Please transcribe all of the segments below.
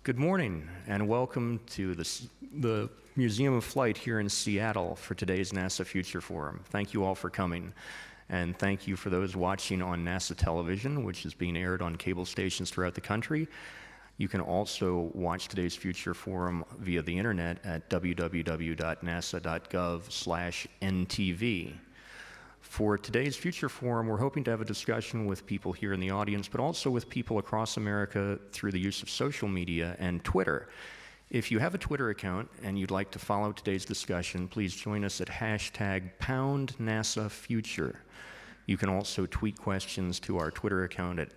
Good morning, and welcome to the Museum of Flight here in Seattle for today's NASA Future Forum. Thank you all for coming, and thank you for those watching on NASA television, which is being aired on cable stations throughout the country. You can also watch today's Future Forum via the internet at www.nasa.gov/ntv. For today's Future Forum, we're hoping to have a discussion with people here in the audience, but also with people across America through the use of social media and Twitter. If you have a Twitter account and you'd like to follow today's discussion, please join us at #NasaFuture. You can also tweet questions to our Twitter account at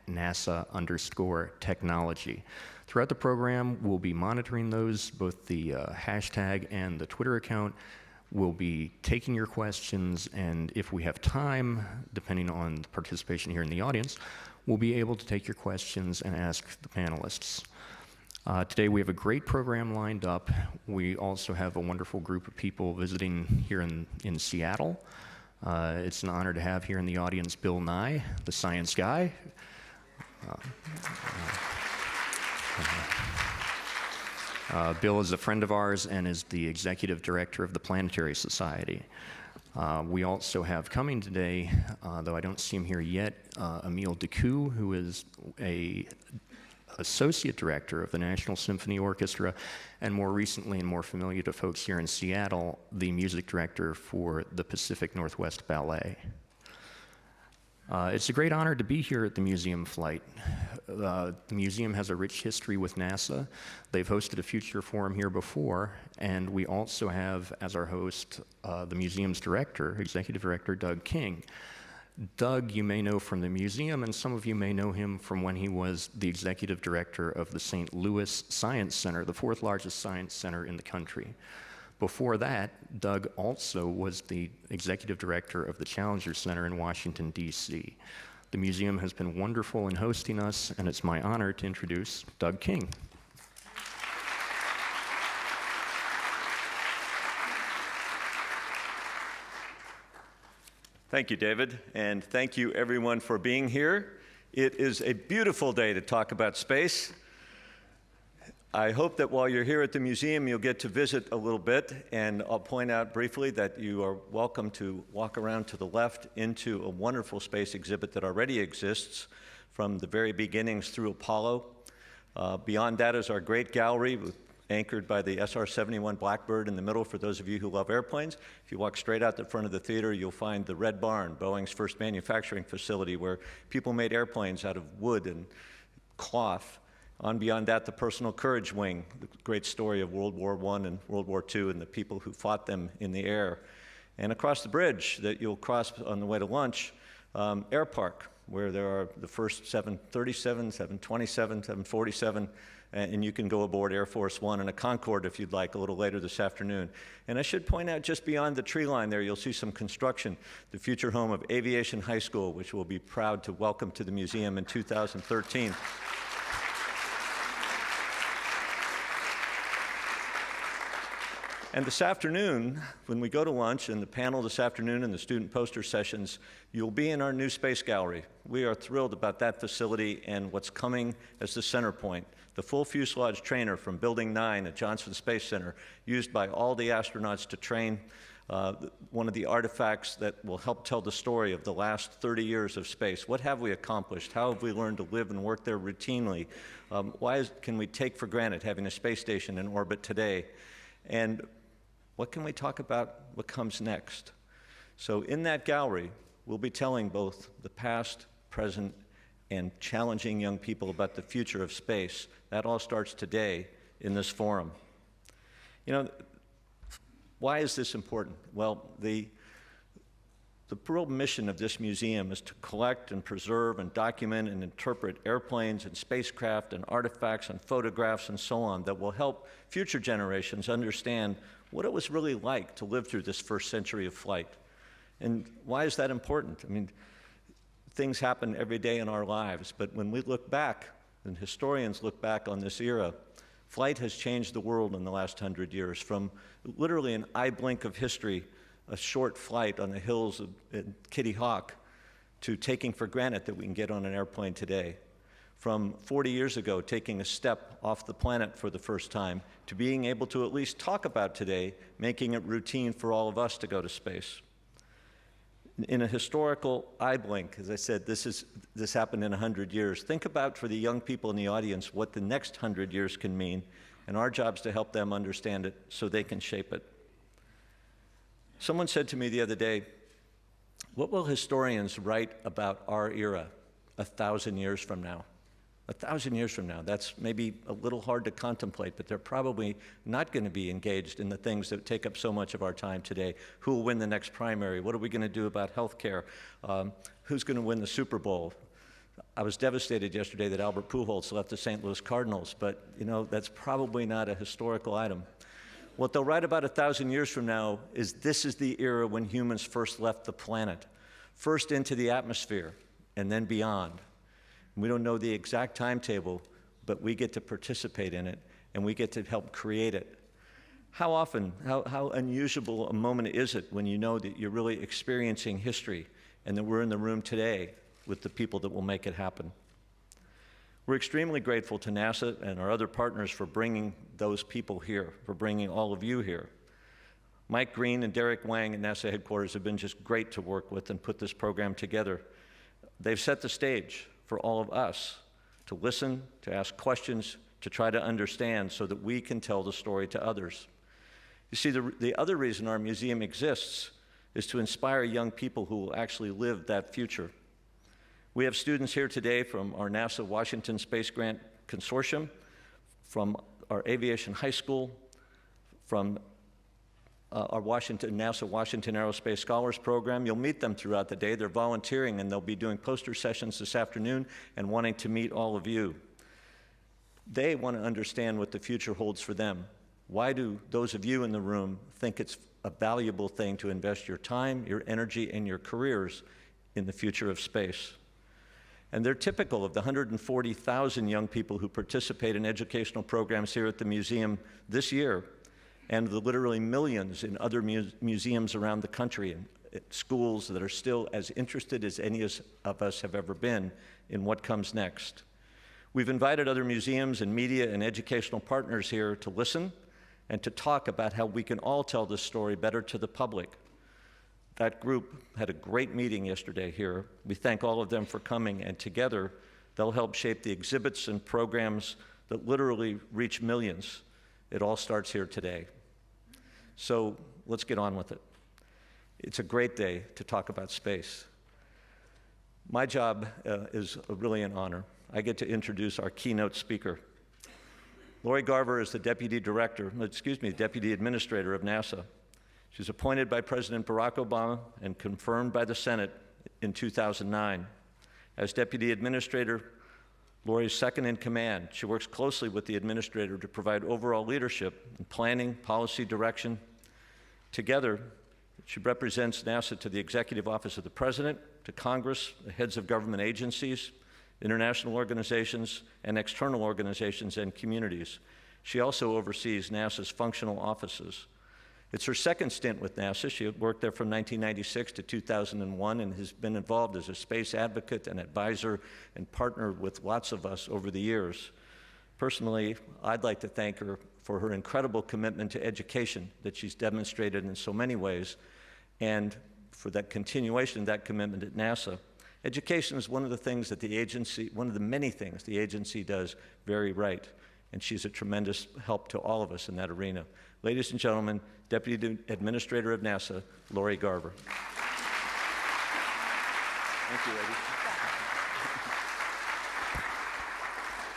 @NASA_technology. Throughout the program, we'll be monitoring those, both the hashtag and the Twitter account. We'll be taking your questions, and if we have time, depending on the participation here in the audience, we'll be able to take your questions and ask the panelists. Today we have a great program lined up. We also have a wonderful group of people visiting here in Seattle. It's an honor to have here in the audience Bill Nye, the science guy. Bill is a friend of ours and is the executive director of the Planetary Society. We also have coming today, though I don't see him here yet, Emile Decoux, who is an associate director of the National Symphony Orchestra, and more recently and more familiar to folks here in Seattle, the music director for the Pacific Northwest Ballet. It's a great honor to be here at the Museum of Flight. The museum has a rich history with NASA. They've hosted a Future Forum here before, and we also have as our host the museum's director, executive director, Doug King. Doug, you may know from the museum, and some of you may know him from when he was the executive director of the St. Louis Science Center, the fourth largest science center in the country. Before that, Doug also was the executive director of the Challenger Center in Washington, D.C. The museum has been wonderful in hosting us, and it's my honor to introduce Doug King. Thank you, David, and thank you everyone for being here. It is a beautiful day to talk about space. I hope that while you're here at the museum, you'll get to visit a little bit, and I'll point out briefly that you are welcome to walk around to the left into a wonderful space exhibit that already exists from the very beginnings through Apollo. Beyond that is our great gallery, anchored by the SR-71 Blackbird in the middle for those of you who love airplanes. If you walk straight out the front of the theater, you'll find the Red Barn, Boeing's first manufacturing facility where people made airplanes out of wood and cloth. On beyond that, the Personal Courage Wing, the great story of World War I and World War II and the people who fought them in the air. And across the bridge that you'll cross on the way to lunch, Air Park, where there are the first 737, 727, 747, and you can go aboard Air Force One and a Concorde if you'd like a little later this afternoon. And I should point out just beyond the tree line there, you'll see some construction, the future home of Aviation High School, which we'll be proud to welcome to the museum in 2013. And this afternoon, when we go to lunch and the panel this afternoon and the student poster sessions, you'll be in our new space gallery. We are thrilled about that facility and what's coming as the center point. The full fuselage trainer from Building 9 at Johnson Space Center, used by all the astronauts to train one of the artifacts that will help tell the story of the last 30 years of space. What have we accomplished? How have we learned to live and work there routinely? Can we take for granted having a space station in orbit today? And what can we talk about what comes next? So in that gallery, we'll be telling both the past, present, and challenging young people about the future of space. That all starts today in this forum. You know, why is this important? Well, the real mission of this museum is to collect and preserve and document and interpret airplanes and spacecraft and artifacts and photographs and so on that will help future generations understand what it was really like to live through this first century of flight. And why is that important? I mean, things happen every day in our lives, but when we look back, and historians look back on this era, flight has changed the world in the last 100 years, from literally an eye blink of history, a short flight on the hills of Kitty Hawk, to taking for granted that we can get on an airplane today. From 40 years ago, taking a step off the planet for the first time, to being able to at least talk about today, making it routine for all of us to go to space. In a historical eye blink, as I said, this happened in 100 years. Think about, for the young people in the audience, what the next 100 years can mean, and our job is to help them understand it so they can shape it. Someone said to me the other day, what will historians write about our era 1,000 years from now? 1,000 years from now, that's maybe a little hard to contemplate, but they're probably not going to be engaged in the things that take up so much of our time today. Who will win the next primary? What are we going to do about health care? Who's going to win the Super Bowl? I was devastated yesterday that Albert Pujols left the St. Louis Cardinals, but you know, that's probably not a historical item. What they'll write about 1,000 years from now is this is the era when humans first left the planet, first into the atmosphere, and then beyond. We don't know the exact timetable, but we get to participate in it, and we get to help create it. How often, how unusual a moment is it when you know that you're really experiencing history and that we're in the room today with the people that will make it happen? We're extremely grateful to NASA and our other partners for bringing those people here, for bringing all of you here. Mike Green and Derek Wang at NASA headquarters have been just great to work with and put this program together. They've set the stage for all of us to listen, to ask questions, to try to understand so that we can tell the story to others. You see, the other reason our museum exists is to inspire young people who will actually live that future. We have students here today from our NASA Washington Space Grant Consortium, from our Aviation High School, from our NASA Washington Aerospace Scholars Program. You'll meet them throughout the day. They're volunteering, and they'll be doing poster sessions this afternoon and wanting to meet all of you. They want to understand what the future holds for them. Why do those of you in the room think it's a valuable thing to invest your time, your energy, and your careers in the future of space? And they're typical of the 140,000 young people who participate in educational programs here at the museum this year, and the literally millions in other museums around the country and schools that are still as interested as any of us have ever been in what comes next. We've invited other museums and media and educational partners here to listen and to talk about how we can all tell this story better to the public. That group had a great meeting yesterday here. We thank all of them for coming, and together they'll help shape the exhibits and programs that literally reach millions. It all starts here today. So let's get on with it. It's a great day to talk about space. My job is really an honor. I get to introduce our keynote speaker. Lori Garver is the Deputy Administrator of NASA. She's appointed by President Barack Obama and confirmed by the Senate in 2009. As Deputy Administrator, Lori is second in command. She works closely with the Administrator to provide overall leadership in planning, policy direction. Together, she represents NASA to the Executive Office of the President, to Congress, the heads of government agencies, international organizations, and external organizations and communities. She also oversees NASA's functional offices. It's her second stint with NASA. She worked there from 1996 to 2001 and has been involved as a space advocate and advisor and partner with lots of us over the years. Personally, I'd like to thank her for her incredible commitment to education that she's demonstrated in so many ways, and for that continuation of that commitment at NASA. Education is one of the things that the agency, one of the many things the agency does very right, and she's a tremendous help to all of us in that arena. Ladies and gentlemen, Deputy Administrator of NASA, Lori Garver. Thank you, ladies.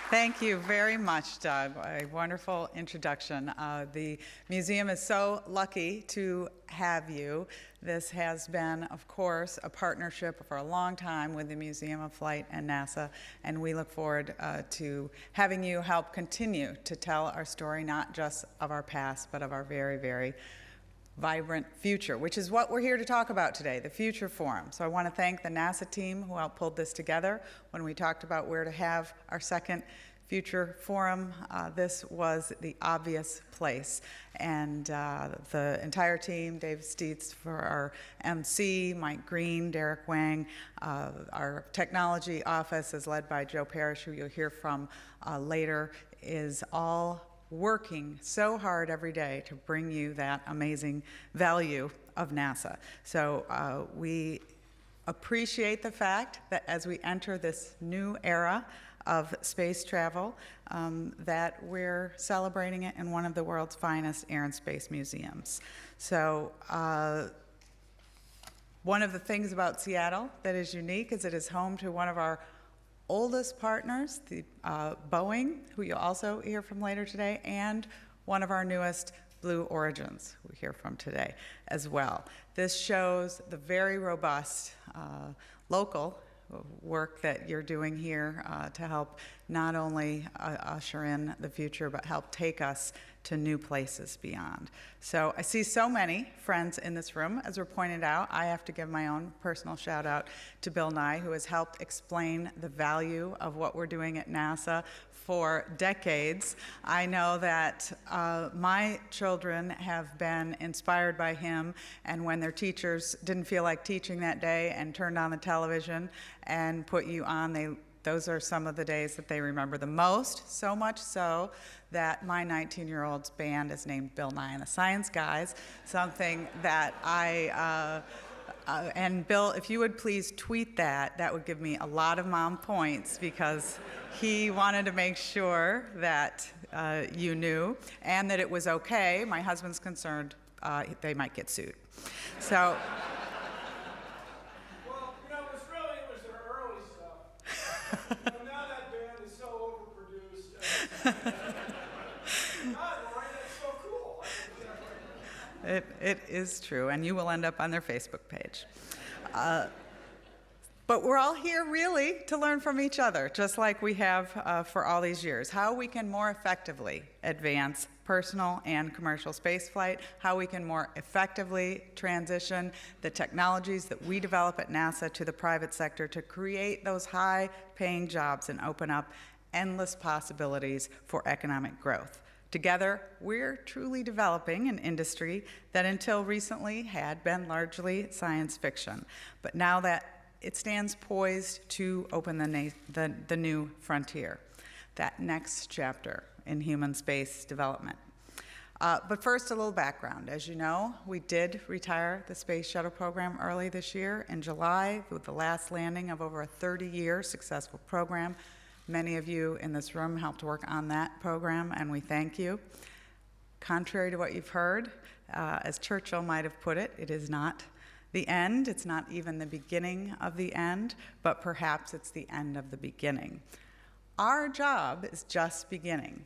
Thank you very much, Doug. A wonderful introduction. The museum is so lucky to have you. This has been, of course, a partnership for a long time with the Museum of Flight and NASA, and we look forward to having you help continue to tell our story, not just of our past, but of our very, very vibrant future, which is what we're here to talk about today, the Future Forum. So I want to thank the NASA team who helped pull this together when we talked about where to have our second Future Forum, this was the obvious place. And the entire team, Dave Steitz for our MC, Mike Green, Derek Wang, our technology office is led by Joe Parrish, who you'll hear from later, is all working so hard every day to bring you that amazing value of NASA. So we appreciate the fact that as we enter this new era of space travel, that we're celebrating it in one of the world's finest air and space museums. So one of the things about Seattle that is unique is it is home to one of our oldest partners, the Boeing, who you'll also hear from later today, and one of our newest, Blue Origins, who we hear from today as well. This shows the very robust local work that you're doing here to help not only usher in the future, but help take us to new places beyond. So I see so many friends in this room. As we're pointed out, I have to give my own personal shout out to Bill Nye, who has helped explain the value of what we're doing at NASA for decades. I know that my children have been inspired by him, and when their teachers didn't feel like teaching that day and turned on the television and put you on, those are some of the days that they remember the most, so much so that my 19-year-old's band is named Bill Nye and the Science Guys, something that and Bill, if you would please tweet that, that would give me a lot of mom points, because he wanted to make sure that you knew and that it was okay. My husband's concerned they might get sued. So. Well, it was their early stuff. Now that band is so overproduced. God, Lori, that's so cool. It is true, and you will end up on their Facebook page. But we're all here really to learn from each other, just like we have for all these years. How we can more effectively advance personal and commercial spaceflight, how we can more effectively transition the technologies that we develop at NASA to the private sector to create those high-paying jobs and open up endless possibilities for economic growth. Together, we're truly developing an industry that until recently had been largely science fiction. But now that it stands poised to open the new frontier, that next chapter in human space development. But first, a little background. As you know, we did retire the Space Shuttle program early this year in July with the last landing of over a 30-year successful program. Many of you in this room helped work on that program, and we thank you. Contrary to what you've heard, as Churchill might have put it, it is not the end. It's not even the beginning of the end, but perhaps it's the end of the beginning. Our job is just beginning.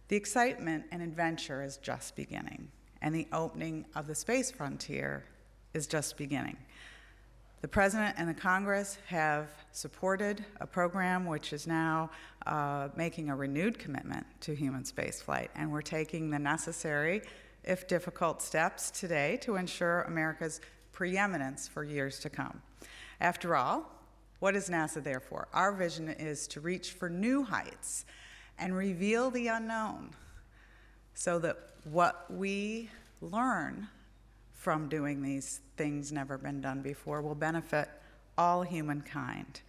The excitement and adventure is just beginning, and the opening of the space frontier is just beginning. The President and the Congress have supported a program which is now making a renewed commitment to human spaceflight, and we're taking the necessary, if difficult, steps today to ensure America's preeminence for years to come. After all, what is NASA there for? Our vision is to reach for new heights and reveal the unknown so that what we learn from doing these things never been done before will benefit all humankind.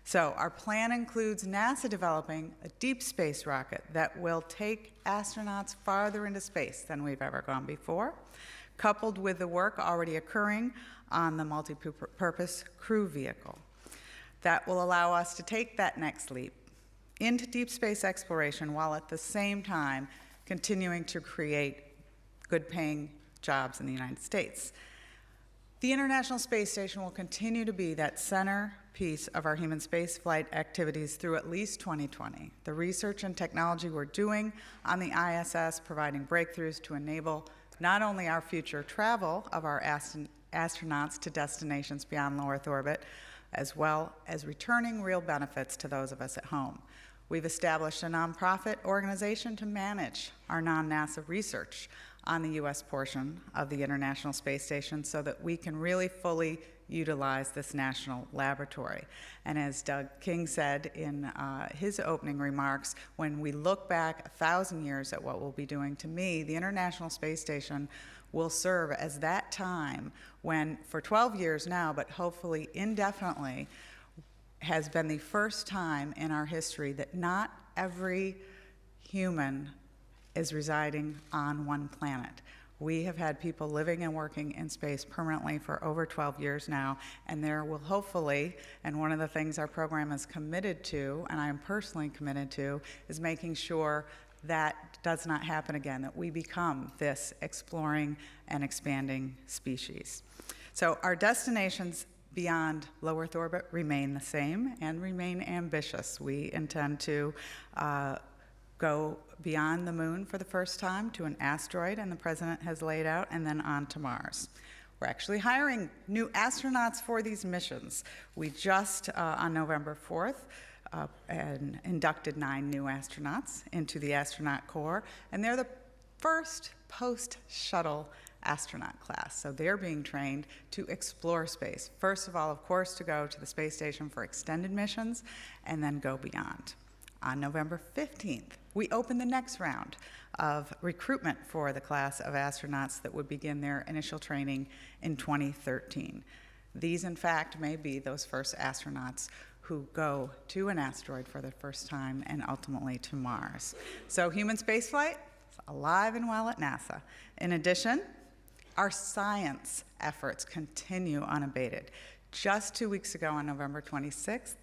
So our plan includes NASA developing a deep space rocket that will take astronauts farther into space than we've ever gone before, coupled with the work already occurring on the multi-purpose crew vehicle. That will allow us to take that next leap into deep space exploration while at the same time continuing to create good-paying jobs in the United States. The International Space Station will continue to be that centerpiece of our human spaceflight activities through at least 2020. The research and technology we're doing on the ISS, providing breakthroughs to enable not only our future travel of our astronauts to destinations beyond low Earth orbit, as well as returning real benefits to those of us at home. We've established a nonprofit organization to manage our non-NASA research on the U.S. portion of the International Space Station so that we can really fully utilize this national laboratory. And as Doug King said in his opening remarks, when we look back 1,000 years at what we'll be doing, to me, the International Space Station will serve as that time when, for 12 years now, but hopefully indefinitely, has been the first time in our history that not every human is residing on one planet. We have had people living and working in space permanently for over 12 years now, and there will hopefully, and one of the things our program is committed to, and I am personally committed to, is making sure that does not happen again, that we become this exploring and expanding species. So our destinations beyond low Earth orbit remain the same and remain ambitious. We intend to go beyond the moon for the first time to an asteroid, and the president has laid out, and then on to Mars. We're actually hiring new astronauts for these missions. We just, on November 4th, and inducted 9 new astronauts into the astronaut corps, and they're the first post-shuttle astronaut class. So they're being trained to explore space. First of all, of course, to go to the space station for extended missions, and then go beyond. On November 15th, we open the next round of recruitment for the class of astronauts that would begin their initial training in 2013. These, in fact, may be those first astronauts who go to an asteroid for the first time and ultimately to Mars. So human spaceflight is alive and well at NASA. In addition, our science efforts continue unabated. Just 2 weeks ago on November 26th,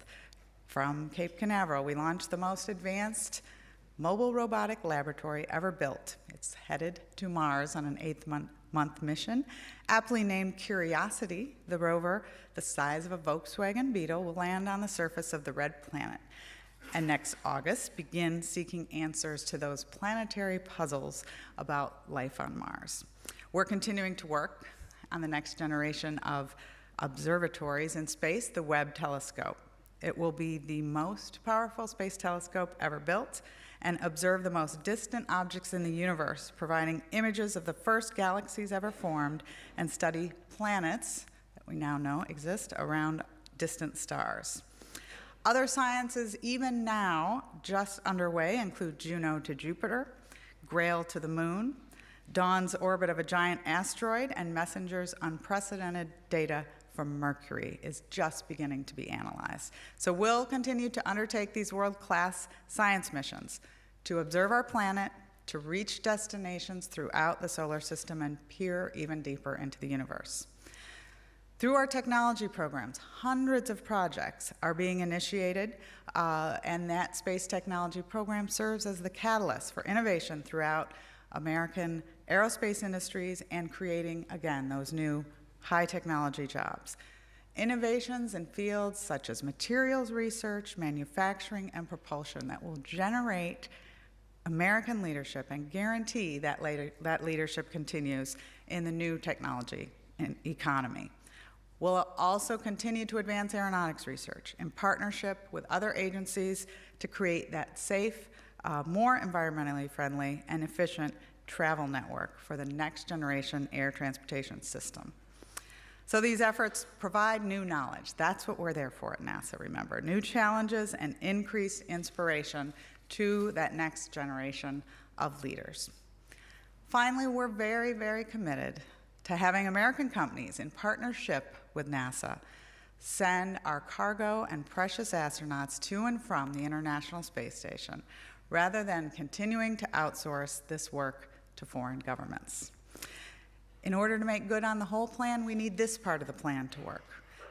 from Cape Canaveral, we launched the most advanced mobile robotic laboratory ever built. It's headed to Mars on an 8-month mission. Aptly named Curiosity, the rover, the size of a Volkswagen Beetle, will land on the surface of the red planet, and next August begin seeking answers to those planetary puzzles about life on Mars. We're continuing to work on the next generation of observatories in space, the Webb telescope. It will be the most powerful space telescope ever built and observe the most distant objects in the universe, providing images of the first galaxies ever formed and study planets that we now know exist around distant stars. Other sciences, even now just underway, include Juno to Jupiter, Grail to the moon, Dawn's orbit of a giant asteroid, and MESSENGER's unprecedented data from Mercury is just beginning to be analyzed. So we'll continue to undertake these world-class science missions to observe our planet, to reach destinations throughout the solar system, and peer even deeper into the universe. Through our technology programs, hundreds of projects are being initiated, and that space technology program serves as the catalyst for innovation throughout American aerospace industries and creating, again, those new high technology jobs. Innovations in fields such as materials research, manufacturing, and propulsion that will generate American leadership and guarantee that leadership continues in the new technology and economy. We'll also continue to advance aeronautics research in partnership with other agencies to create that safe, more environmentally friendly, and efficient travel network for the next generation air transportation system. So these efforts provide new knowledge. That's what we're there for at NASA, remember. New challenges and increased inspiration to that next generation of leaders. Finally, we're very, very committed to having American companies in partnership with NASA send our cargo and precious astronauts to and from the International Space Station, rather than continuing to outsource this work to foreign governments. In order to make good on the whole plan, we need this part of the plan to work.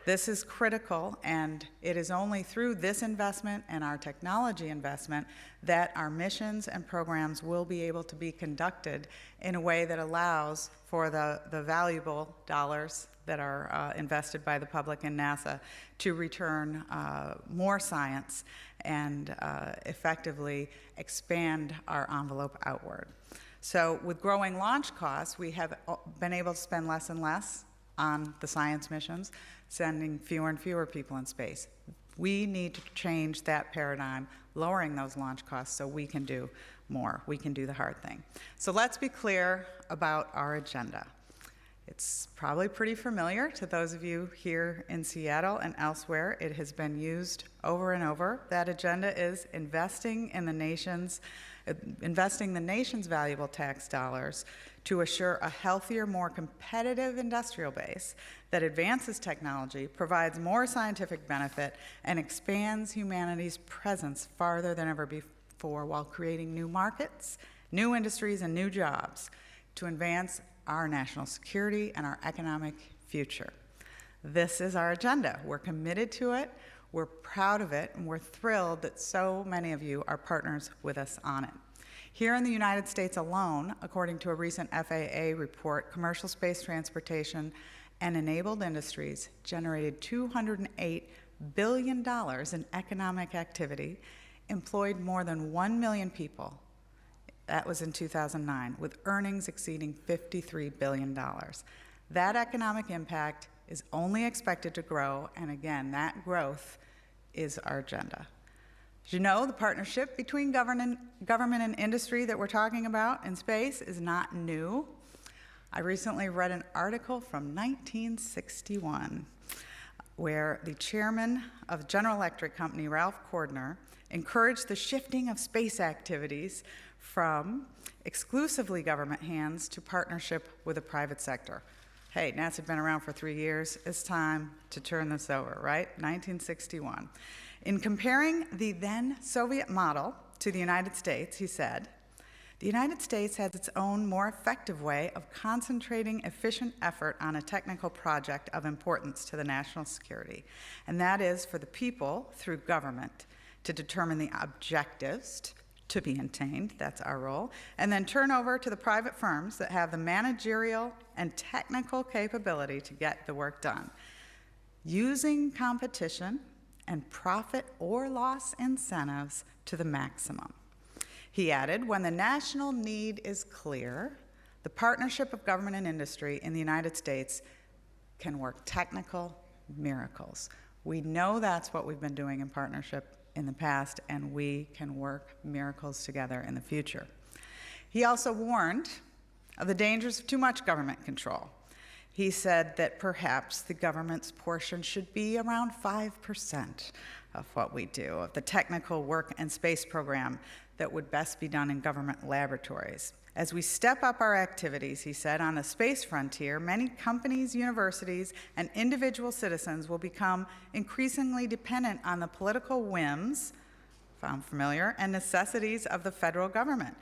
This is critical, and it is only through this investment and our technology investment that our missions and programs will be able to be conducted in a way that allows for the valuable dollars that are invested by the public in NASA to return more science and effectively expand our envelope outward. So with growing launch costs, we have been able to spend less and less on the science missions, sending fewer and fewer people in space. We need to change that paradigm, lowering those launch costs so we can do more. We can do the hard thing. So let's be clear about our agenda. It's probably pretty familiar to those of you here in Seattle and elsewhere. It has been used over and over. That agenda is investing the nation's valuable tax dollars to assure a healthier, more competitive industrial base that advances technology, provides more scientific benefit, and expands humanity's presence farther than ever before while creating new markets, new industries, and new jobs to advance our national security and our economic future. This is our agenda. We're committed to it, we're proud of it, and we're thrilled that so many of you are partners with us on it. Here in the United States alone, according to a recent FAA report, commercial space transportation and enabled industries generated $208 billion in economic activity, employed more than 1 million people. That was in 2009, with earnings exceeding $53 billion. That economic impact is only expected to grow, and again, that growth is our agenda. As you know, the partnership between government and industry that we're talking about in space is not new. I recently read an article from 1961 where the chairman of General Electric Company, Ralph Cordner, encouraged the shifting of space activities from exclusively government hands to partnership with the private sector. Hey, NASA had been around for 3 years. It's time to turn this over, right? 1961. In comparing the then Soviet model to the United States, he said, "The United States has its own more effective way of concentrating efficient effort on a technical project of importance to the national security, and that is for the people, through government, to determine the objectives to be attained," that's our role, "and then turn over to the private firms that have the managerial and technical capability to get the work done, using competition and profit or loss incentives to the maximum." He added, "When the national need is clear, the partnership of government and industry in the United States can work technical miracles." We know that's what we've been doing in partnership in the past, and we can work miracles together in the future. He also warned of the dangers of too much government control. He said that perhaps the government's portion should be around 5% of what we do, of the technical work and space program that would best be done in government laboratories. As we step up our activities, he said, on the space frontier, many companies, universities, and individual citizens will become increasingly dependent on the political whims, found familiar, and necessities of the federal government.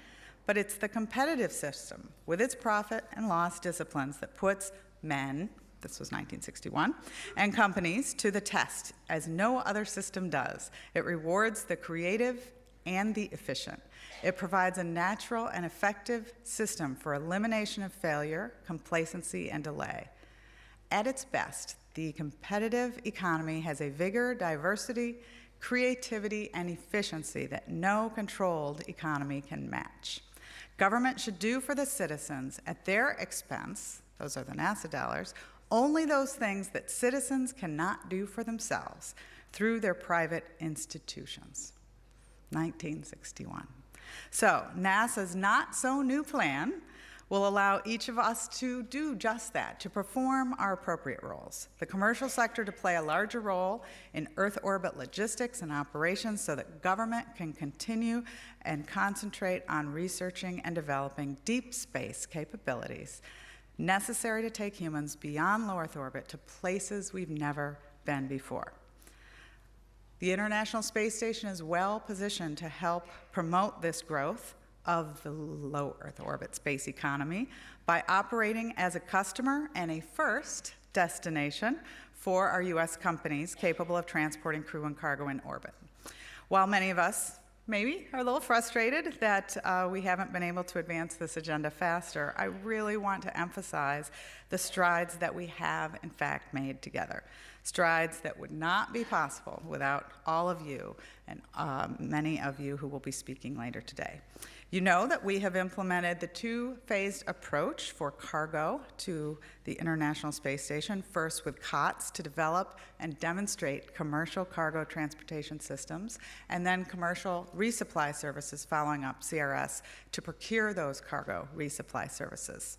But it's the competitive system, with its profit and loss disciplines, that puts men, this was 1961, and companies to the test, as no other system does. It rewards the creative and the efficient. It provides a natural and effective system for elimination of failure, complacency, and delay. At its best, the competitive economy has a vigor, diversity, creativity, and efficiency that no controlled economy can match. Government should do for the citizens, at their expense, those are the NASA dollars, only those things that citizens cannot do for themselves through their private institutions. 1961. So NASA's not-so-new plan will allow each of us to do just that, to perform our appropriate roles. The commercial sector to play a larger role in Earth orbit logistics and operations so that government can continue and concentrate on researching and developing deep space capabilities necessary to take humans beyond low Earth orbit to places we've never been before. The International Space Station is well positioned to help promote this growth of the low Earth orbit space economy by operating as a customer and a first destination for our U.S. companies capable of transporting crew and cargo in orbit. While many of us maybe are a little frustrated that we haven't been able to advance this agenda faster, I really want to emphasize the strides that we have in fact made together. Strides that would not be possible without all of you and many of you who will be speaking later today. You know that we have implemented the two-phased approach for cargo to the International Space Station, first with COTS to develop and demonstrate commercial cargo transportation systems, and then commercial resupply services following up, CRS, to procure those cargo resupply services.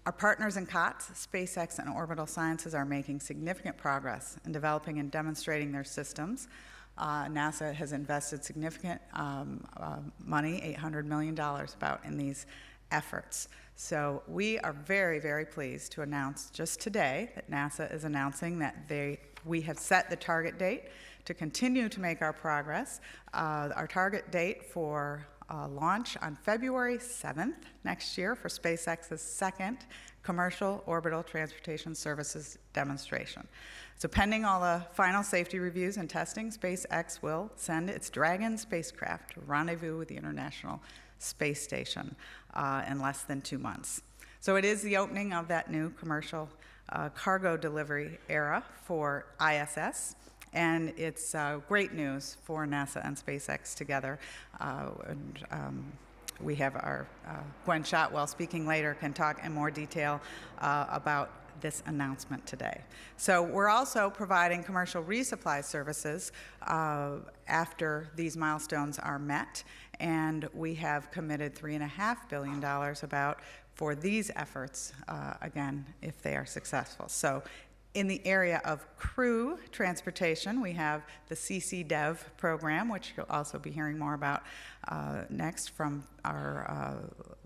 Our partners in COTS, SpaceX and Orbital Sciences, are making significant progress in developing and demonstrating their systems. NASA has invested significant money, $800 million about, in these efforts. So we are very, very pleased to announce just today that NASA is announcing that we have set the target date to continue to make our progress. Our target date for launch on February 7th next year for SpaceX's second commercial orbital transportation services demonstration. So pending all the final safety reviews and testing, SpaceX will send its Dragon spacecraft to rendezvous with the International Space Station in less than 2 months. So it is the opening of that new commercial cargo delivery era for ISS. And it's great news for NASA and SpaceX together. We have our Gwen Shotwell speaking later, can talk in more detail about this announcement today. So we're also providing commercial resupply services after these milestones are met, and we have committed $3.5 billion about for these efforts, again, if they are successful. So in the area of crew transportation, we have the CCDEV program, which you'll also be hearing more about next from our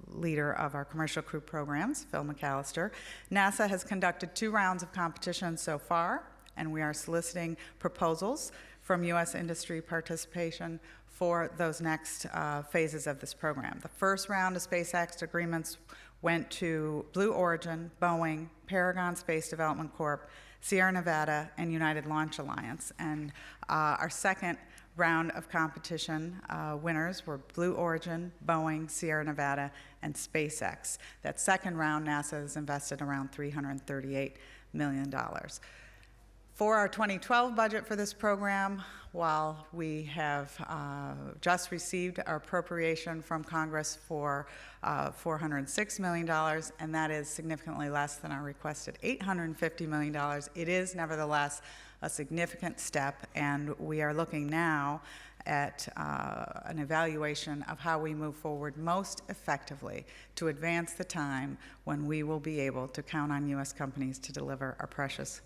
leader of our commercial crew programs, Phil McAllister. NASA has conducted 2 rounds of competition so far, and we are soliciting proposals from U.S. industry participation for those next phases of this program. The first round of SpaceX agreements went to Blue Origin, Boeing, Paragon Space Development Corp., Sierra Nevada, and United Launch Alliance. And our second round of competition winners were Blue Origin, Boeing, Sierra Nevada, and SpaceX. That second round, NASA has invested around $338 million. For our 2012 budget for this program, while we have just received our appropriation from Congress for $406 million, and that is significantly less than our requested $850 million, it is nevertheless a significant step, and we are looking now at an evaluation of how we move forward most effectively to advance the time when we will be able to count on U.S. companies to deliver our precious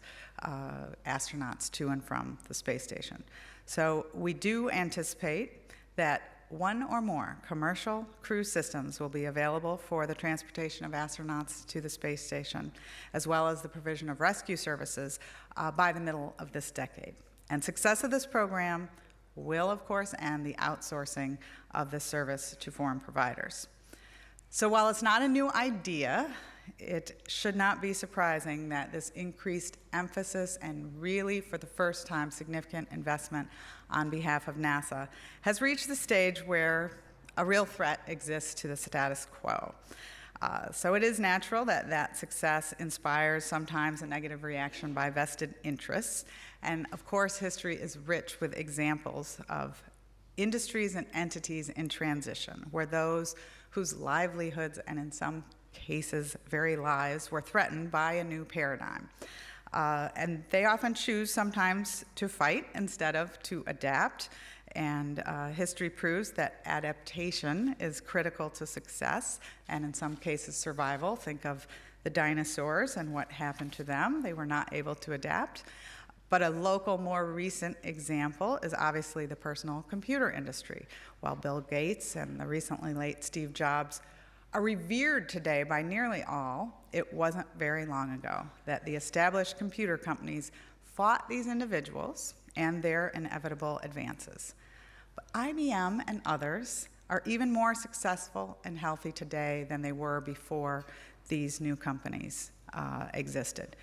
astronauts to and from the space station. So we do anticipate that 1 or more commercial crew systems will be available for the transportation of astronauts to the space station, as well as the provision of rescue services by the middle of this decade. And success of this program will, of course, end the outsourcing of this service to foreign providers. So while it's not a new idea, it should not be surprising that this increased emphasis and really, for the first time, significant investment on behalf of NASA has reached the stage where a real threat exists to the status quo. So it is natural that that success inspires sometimes a negative reaction by vested interests. And of course, history is rich with examples of industries and entities in transition, where those whose livelihoods and in some cases very lives were threatened by a new paradigm. And they often choose sometimes to fight instead of to adapt. And history proves that adaptation is critical to success, and in some cases survival. Think of the dinosaurs and what happened to them. They were not able to adapt. But a local, more recent example is obviously the personal computer industry. While Bill Gates and the recently late Steve Jobs are revered today by nearly all, it wasn't very long ago that the established computer companies fought these individuals and their inevitable advances. But IBM and others are even more successful and healthy today than they were before these new companies existed.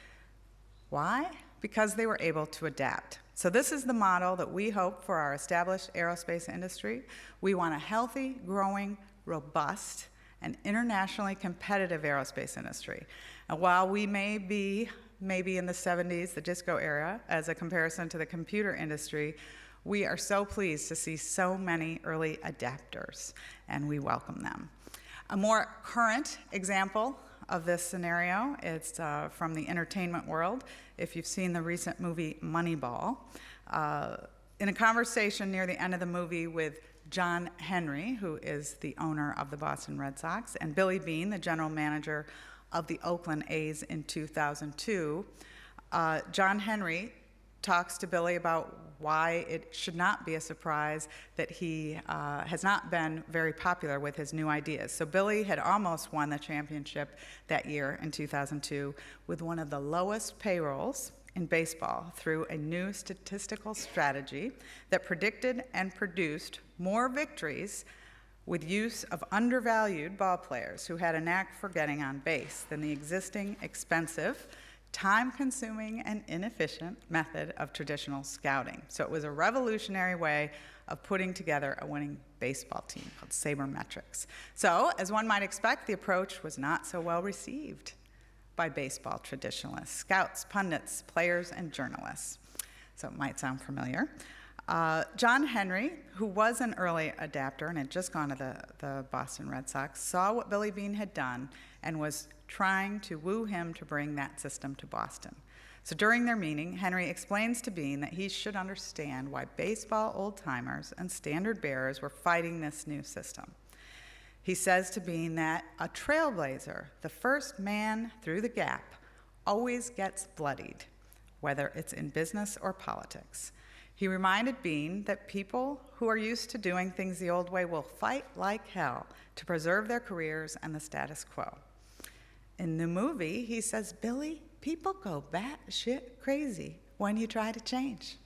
Why? Because they were able to adapt. So this is the model that we hope for our established aerospace industry. We want a healthy, growing, robust, and internationally competitive aerospace industry. And while we may be in the 70s, the disco era, as a comparison to the computer industry, we are so pleased to see so many early adapters, and we welcome them. A more current example of this scenario is from the entertainment world. If you've seen the recent movie Moneyball, in a conversation near the end of the movie with John Henry, who is the owner of the Boston Red Sox, and Billy Beane, the general manager of the Oakland A's in 2002. John Henry talks to Billy about why it should not be a surprise that he has not been very popular with his new ideas. So Billy had almost won the championship that year in 2002 with one of the lowest payrolls in baseball through a new statistical strategy that predicted and produced more victories with use of undervalued ball players who had a knack for getting on base than the existing expensive, time-consuming, and inefficient method of traditional scouting. So it was a revolutionary way of putting together a winning baseball team called sabermetrics. So, as one might expect, the approach was not so well received by baseball traditionalists, scouts, pundits, players, and journalists. So it might sound familiar. John Henry, who was an early adapter and had just gone to the Boston Red Sox, saw what Billy Beane had done and was trying to woo him to bring that system to Boston. So during their meeting, Henry explains to Beane that he should understand why baseball old-timers and standard bearers were fighting this new system. He says to Beane that a trailblazer, the first man through the gap, always gets bloodied, whether it's in business or politics. He reminded Beane that people who are used to doing things the old way will fight like hell to preserve their careers and the status quo. In the movie, he says, "Billy, people go batshit crazy when you try to change."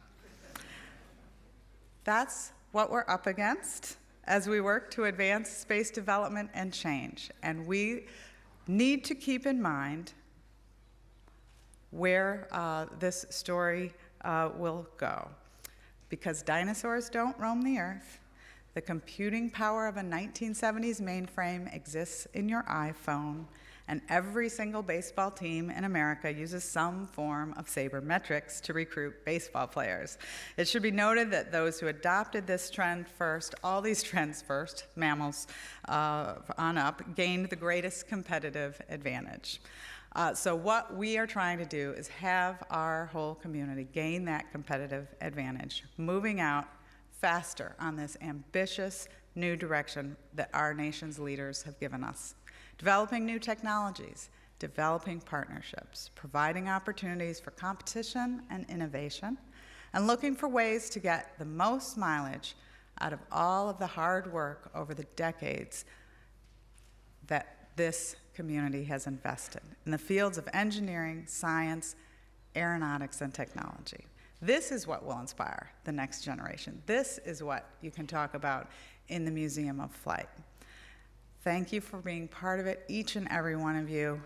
That's what we're up against as we work to advance space development and change. And we need to keep in mind where this story will go. Because dinosaurs don't roam the earth. The computing power of a 1970s mainframe exists in your iPhone, and every single baseball team in America uses some form of sabermetrics to recruit baseball players. It should be noted that those who adopted this trend first, all these trends first, mammals on up, gained the greatest competitive advantage. So what we are trying to do is have our whole community gain that competitive advantage, moving out faster on this ambitious new direction that our nation's leaders have given us. Developing new technologies, developing partnerships, providing opportunities for competition and innovation, and looking for ways to get the most mileage out of all of the hard work over the decades that this community has invested in the fields of engineering, science, aeronautics, and technology. This is what will inspire the next generation. This is what you can talk about in the Museum of Flight. Thank you for being part of it, each and every one of you.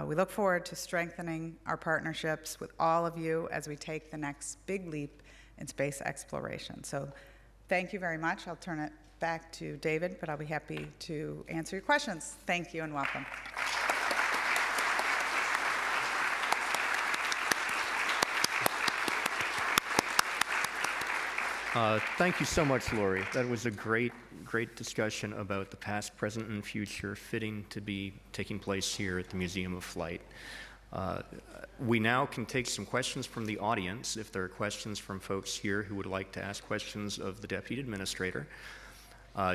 We look forward to strengthening our partnerships with all of you as we take the next big leap in space exploration. So thank you very much. I'll turn it back to David, but I'll be happy to answer your questions. Thank you and welcome. Thank you so much, Lori. That was a great discussion about the past, present, and future fitting to be taking place here at the Museum of Flight. We now can take some questions from the audience, if there are questions from folks here who would like to ask questions of the Deputy Administrator.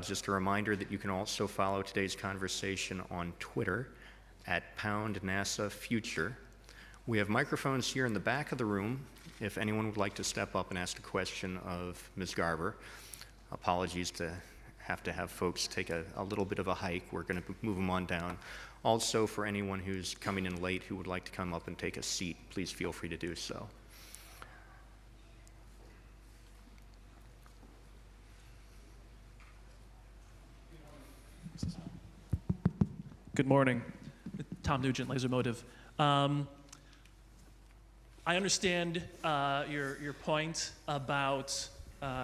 Just a reminder that you can also follow today's conversation on Twitter at @NASAFuture. We have microphones here in the back of the room if anyone would like to step up and ask a question of Ms. Garver. Apologies to have folks take a little bit of a hike. We're going to move them on down. Also, for anyone who's coming in late who would like to come up and take a seat, please feel free to do so. Good morning. Tom Nugent, Laser Motive. I understand your point about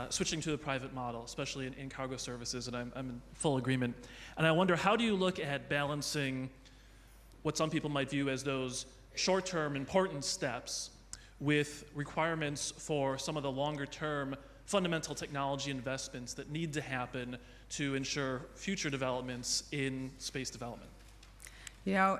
switching to the private model, especially in cargo services, and I'm in full agreement. And I wonder, how do you look at balancing what some people might view as those short-term important steps with requirements for some of the longer-term fundamental technology investments that need to happen to ensure future developments in space development? You know,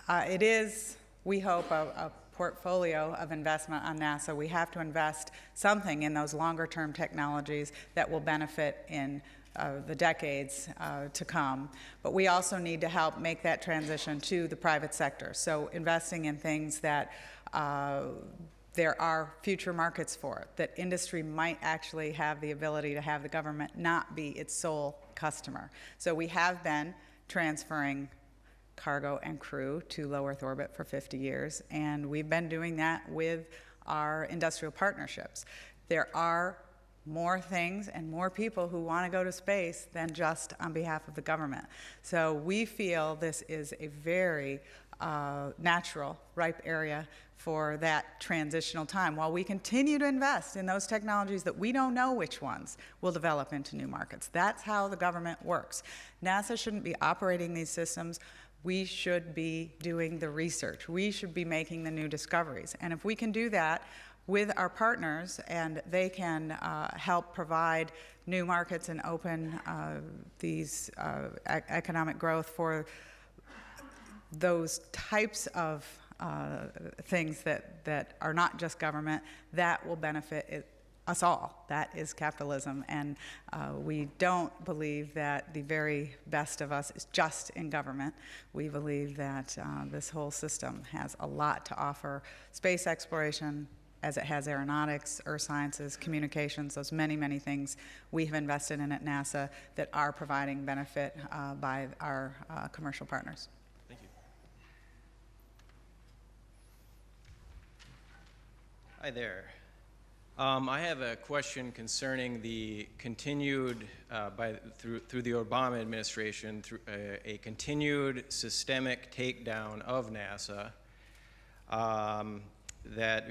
it is, we hope, a portfolio of investment on NASA. We have to invest something in those longer-term technologies that will benefit in the decades to come. But we also need to help make that transition to the private sector. So investing in things that there are future markets for it, that industry might actually have the ability to have the government not be its sole customer. So we have been transferring cargo and crew to low Earth orbit for 50 years, and we've been doing that with our industrial partnerships. There are more things and more people who want to go to space than just on behalf of the government. So we feel this is a very natural, ripe area for that transitional time, while we continue to invest in those technologies that we don't know which ones will develop into new markets. That's how the government works. NASA shouldn't be operating these systems. We should be doing the research. We should be making the new discoveries. And if we can do that with our partners, and they can help provide new markets and open these economic growth for those types of things that are not just government, that will benefit us all. That is capitalism, and we don't believe that the very best of us is just in government. We believe that this whole system has a lot to offer space exploration, as it has aeronautics, earth sciences, communications, those many, many things we have invested in at NASA that are providing benefit by our commercial partners. Thank you. Hi there. I have a question concerning the continued, through the Obama administration, through a continued systemic takedown of NASA that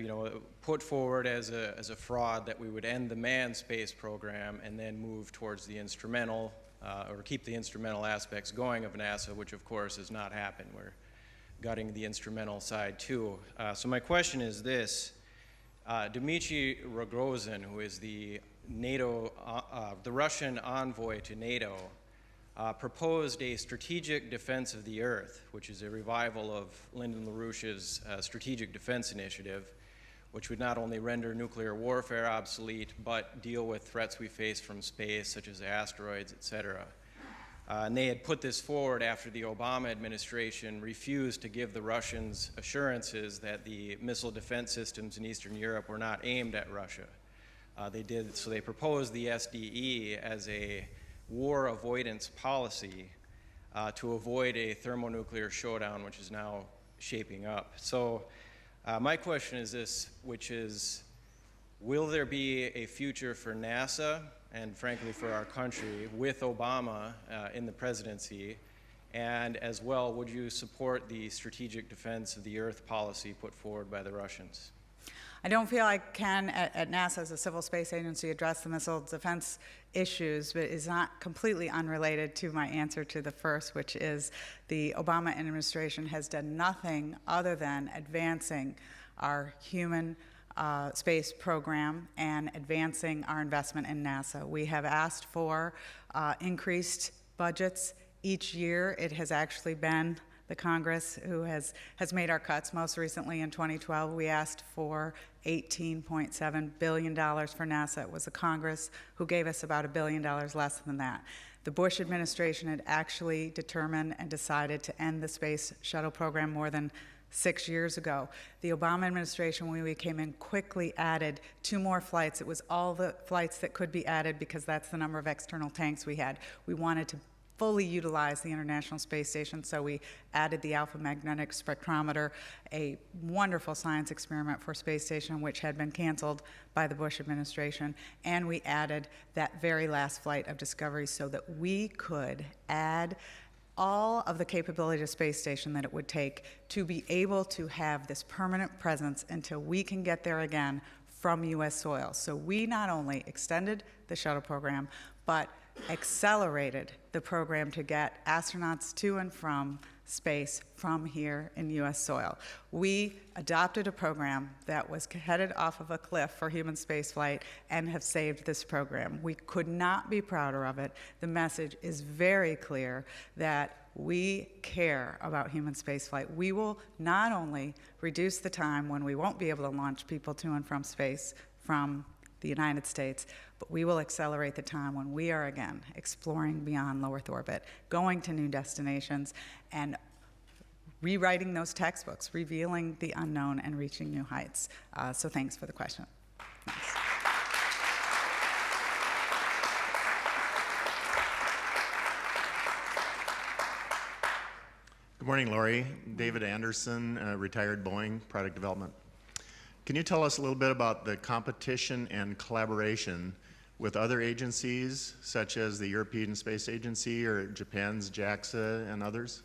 put forward as a fraud that we would end the manned space program and then move towards the instrumental, or keep the instrumental aspects going of NASA, which of course has not happened. We're gutting the instrumental side too. So my question is this. Dmitry Rogozin, who is the Russian envoy to NATO, proposed a strategic defense of the Earth, which is a revival of Lyndon LaRouche's strategic defense initiative, which would not only render nuclear warfare obsolete, but deal with threats we face from space, such as asteroids, etc. And they had put this forward after the Obama administration refused to give the Russians assurances that the missile defense systems in Eastern Europe were not aimed at Russia. So they proposed the SDE as a war avoidance policy to avoid a thermonuclear showdown, which is now shaping up. So my question is this, which is, will there be a future for NASA and frankly for our country with Obama in the presidency? And as well, would you support the strategic defense of the Earth policy put forward by the Russians? I don't feel I can, at NASA as a civil space agency, address the missile defense issues, but it is not completely unrelated to my answer to the first, which is the Obama administration has done nothing other than advancing our human space program and advancing our investment in NASA. We have asked for increased budgets each year. It has actually been the Congress who has made our cuts. Most recently in 2012, we asked for $18.7 billion for NASA. It was the Congress who gave us about $1 billion less than that. The Bush administration had actually determined and decided to end the space shuttle program more than 6 years ago. The Obama administration, when we came in, quickly added 2 more flights. It was all the flights that could be added because that's the number of external tanks we had. We wanted to fully utilize the International Space Station, so we added the alpha magnetic spectrometer, a wonderful science experiment for space station which had been canceled by the Bush administration, and we added that very last flight of Discovery so that we could add all of the capability to space station that it would take to be able to have this permanent presence until we can get there again from U.S. soil. So we not only extended the shuttle program, but accelerated the program to get astronauts to and from space from here in U.S. soil. We adopted a program that was headed off of a cliff for human spaceflight and have saved this program. We could not be prouder of it. The message is very clear that we care about human spaceflight. We will not only reduce the time when we won't be able to launch people to and from space from the United States, but we will accelerate the time when we are again exploring beyond low Earth orbit, going to new destinations, and rewriting those textbooks, revealing the unknown, and reaching new heights. So thanks for the question. Thanks. Good morning, Lori. David Anderson, retired Boeing, product development. Can you tell us a little bit about the competition and collaboration with other agencies, such as the European Space Agency or Japan's JAXA and others?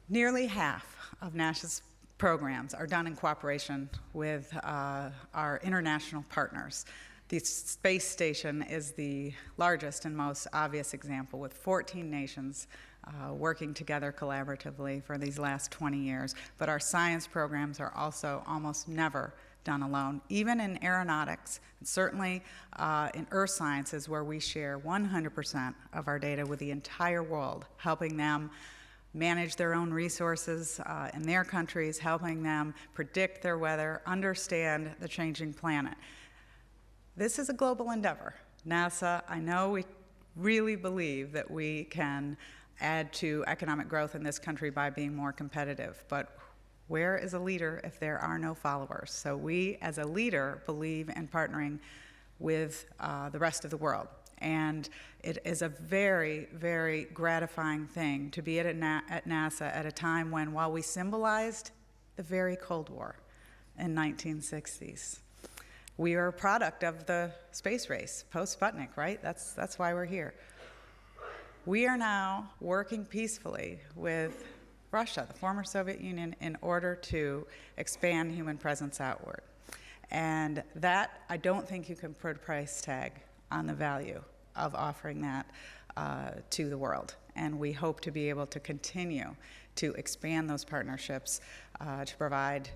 Nearly half of NASA's programs are done in cooperation with our international partners. The space station is the largest and most obvious example, with 14 nations working together collaboratively for these last 20 years. But our science programs are also almost never done alone, even in aeronautics, and certainly in earth sciences, where we share 100% of our data with the entire world, helping them manage their own resources in their countries, helping them predict their weather, understand the changing planet. This is a global endeavor. NASA, I know we really believe that we can add to economic growth in this country by being more competitive, but where is a leader if there are no followers? So we, as a leader, believe in partnering with the rest of the world. And it is a very, very gratifying thing to be at NASA at a time when, while we symbolized the very Cold War in 1960s, we are a product of the space race, post-Sputnik, right? That's why we're here. We are now working peacefully with Russia, the former Soviet Union, in order to expand human presence outward. And that, I don't think you can put a price tag on the value of offering that to the world. And we hope to be able to continue to expand those partnerships to provide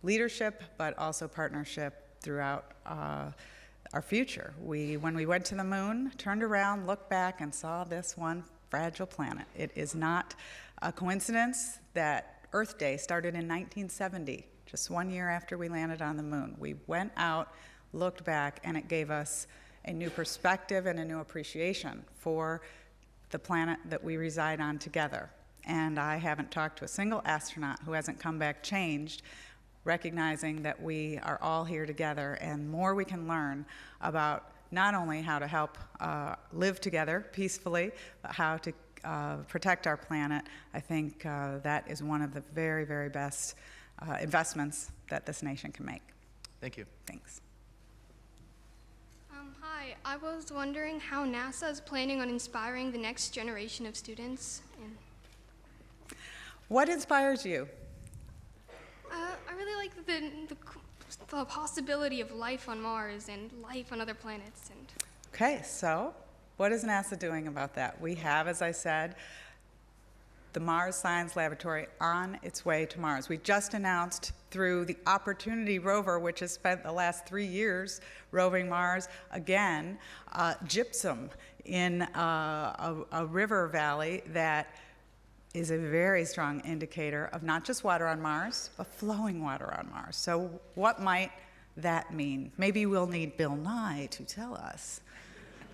leadership, but also partnership throughout our future. When we went to the moon, turned around, looked back, and saw this one fragile planet. It is not a coincidence that Earth Day started in 1970, just 1 year after we landed on the moon. We went out, looked back, and it gave us a new perspective and a new appreciation for the planet that we reside on together. And I haven't talked to a single astronaut who hasn't come back changed, recognizing that we are all here together, and more we can learn about not only how to help live together peacefully, but how to protect our planet. I think that is one of the very, very best investments that this nation can make. Thank you. Thanks. Hi, I was wondering how NASA is planning on inspiring the next generation of students. What inspires you? I really like the possibility of life on Mars and life on other planets. Okay, so what is NASA doing about that? We have, as I said, the Mars Science Laboratory on its way to Mars. We just announced through the Opportunity rover, which has spent the last 3 years roving Mars, again, gypsum in a river valley that is a very strong indicator of not just water on Mars, but flowing water on Mars. So what might that mean? Maybe we'll need Bill Nye to tell us.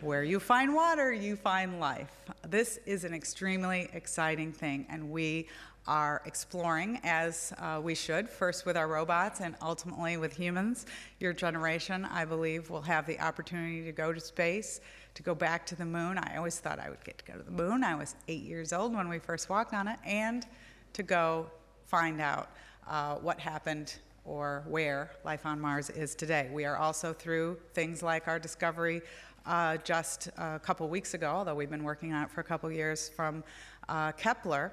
Where you find water, you find life. This is an extremely exciting thing, and we are exploring, as we should, first with our robots and ultimately with humans. Your generation, I believe, will have the opportunity to go to space, to go back to the moon. I always thought I would get to go to the moon. I was 8 years old when we first walked on it, and to go find out what happened or where life on Mars is today. We are also through things like our discovery just a couple weeks ago, although we've been working on it for a couple years, from Kepler,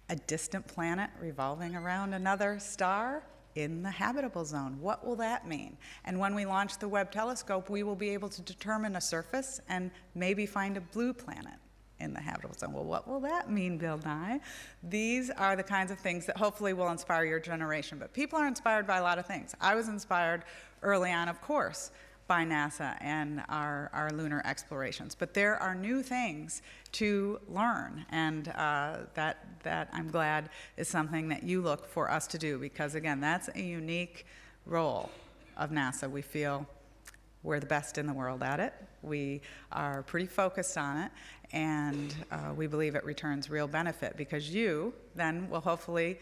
a distant planet revolving around another star in the habitable zone. What will that mean? And when we launch the Webb telescope, we will be able to determine a surface and maybe find a blue planet in the habitable zone. Well, what will that mean, Bill Nye? These are the kinds of things that hopefully will inspire your generation. But people are inspired by a lot of things. I was inspired early on, of course, by NASA and our lunar explorations. But there are new things to learn, and that I'm glad is something that you look for us to do, because again, that's a unique role of NASA. We feel We're the best in the world at it. We are pretty focused on it, and we believe it returns real benefit because you then will hopefully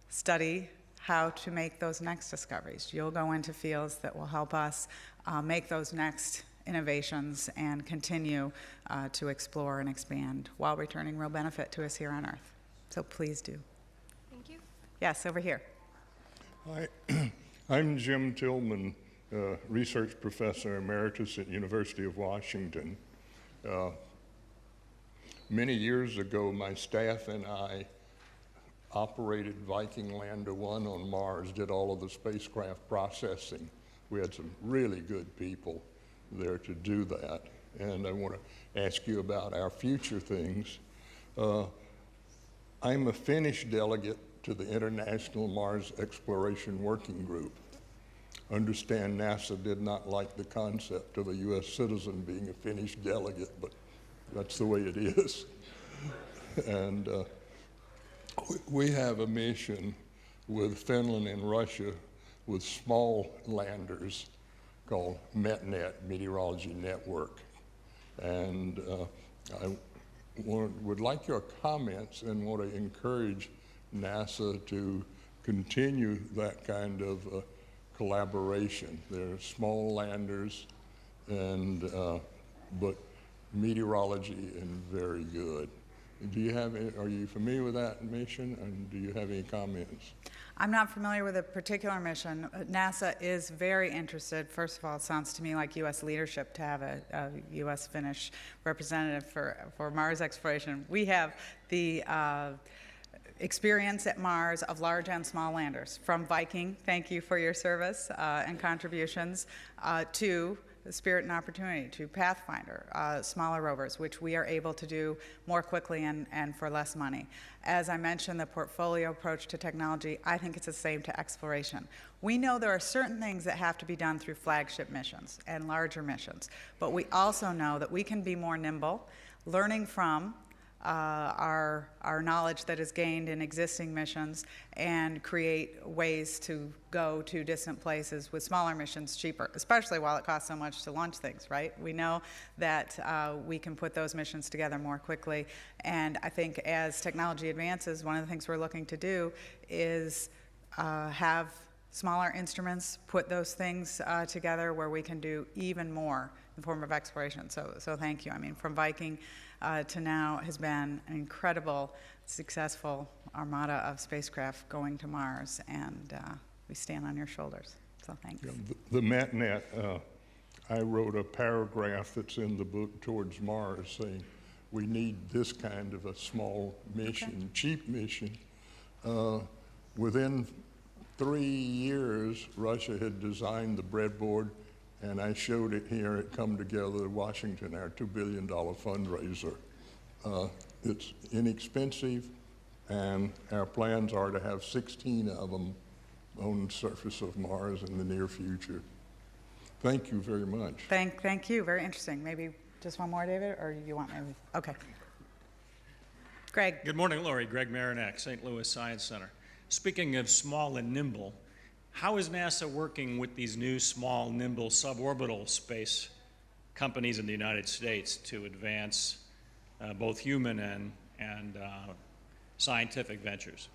study how to make those next discoveries. You'll go into fields that will help us make those next innovations and continue to explore and expand while returning real benefit to us here on Earth. So please do. Thank you. Yes, over here. Hi, I'm Jim Tillman, Research Professor Emeritus at University of Washington. Many years ago, my staff and I operated Viking Lander 1 on Mars, did all of the spacecraft processing. We had some really good people there to do that. And I want to ask you about our future things. I'm a Finnish delegate to the International Mars Exploration Working Group. Understand NASA did not like the concept of a US citizen being a Finnish delegate, but that's the way it is. And we have a mission with Finland and Russia with small landers called METNET, Meteorology Network. And I would like your comments and want to encourage NASA to continue that kind of collaboration. They're small landers, and but meteorology and very good. Do you have any, are you familiar with that mission, and do you have any comments? I'm not familiar with a particular mission. NASA is very interested. First of all, it sounds to me like U.S. leadership to have a U.S.-Finnish representative for Mars exploration. We have the experience at Mars of large and small landers, from Viking, thank you for your service and contributions, to Spirit and Opportunity, to Pathfinder, smaller rovers, which we are able to do more quickly and for less money. As I mentioned, the portfolio approach to technology, I think it's the same to exploration. We know there are certain things that have to be done through flagship missions and larger missions, but we also know that we can be more nimble, learning from our knowledge that is gained in existing missions and create ways to go to distant places with smaller missions cheaper, especially while it costs so much to launch things, right? We know that we can put those missions together more quickly, and I think as technology advances, one of the things we're looking to do is have smaller instruments put those things together where we can do even more in the form of exploration. So thank you. I mean, from Viking to now has been an incredible, successful armada of spacecraft going to Mars, and we stand on your shoulders. So thanks. Yeah, the METNET, I wrote a paragraph that's in the book Towards Mars saying we need this kind of a small mission, cheap mission. Within 3 years, Russia had designed the breadboard, and I showed it here at Come Together Washington, our $2 billion fundraiser. It's inexpensive, and our plans are to have 16 of them on the surface of Mars in the near future. Thank you very much. Thank you. Very interesting. Maybe just one more, David, or you want maybe? Okay. Greg. Good morning, Lori. Greg Marinak, St. Louis Science Center. Speaking of small and nimble, how is NASA working with these new small, nimble suborbital space companies in the United States to advance both human and scientific ventures?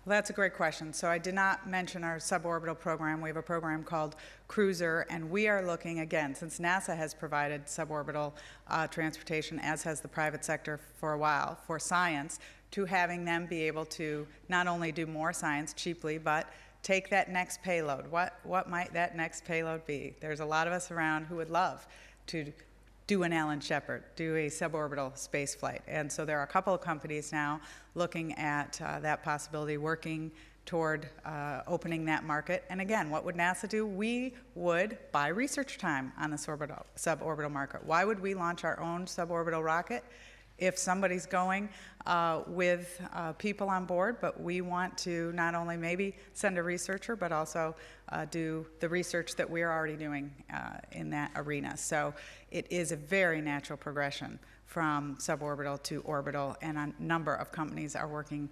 Well, that's a great question. So I did not mention our suborbital program. We have a program called Cruiser, and we are looking, again, since NASA has provided suborbital transportation, as has the private sector for a while, for science, to having them be able to not only do more science cheaply, but take that next payload. What might that next payload be? There's a lot of us around who would love to do an Alan Shepard, do a suborbital space flight. And so there are a couple of companies now looking at that possibility, working toward opening that market. And again, what would NASA do? We would buy research time on the suborbital market. Why would we launch our own suborbital rocket if somebody's going with people on board? But we want to not only maybe send a researcher, but also do the research that we're already doing in that arena. So it is a very natural progression from suborbital to orbital, and a number of companies are working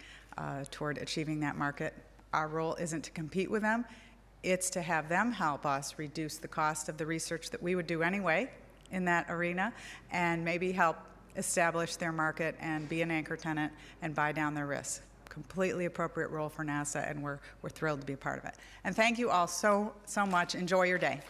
toward achieving that market. Our role isn't to compete with them. it's to have them help us reduce the cost of the research that we would do anyway in that arena, and maybe help establish their market and be an anchor tenant and buy down their risks. Completely appropriate role for NASA, and we're thrilled to be a part of it. And thank you all so much. Enjoy your day.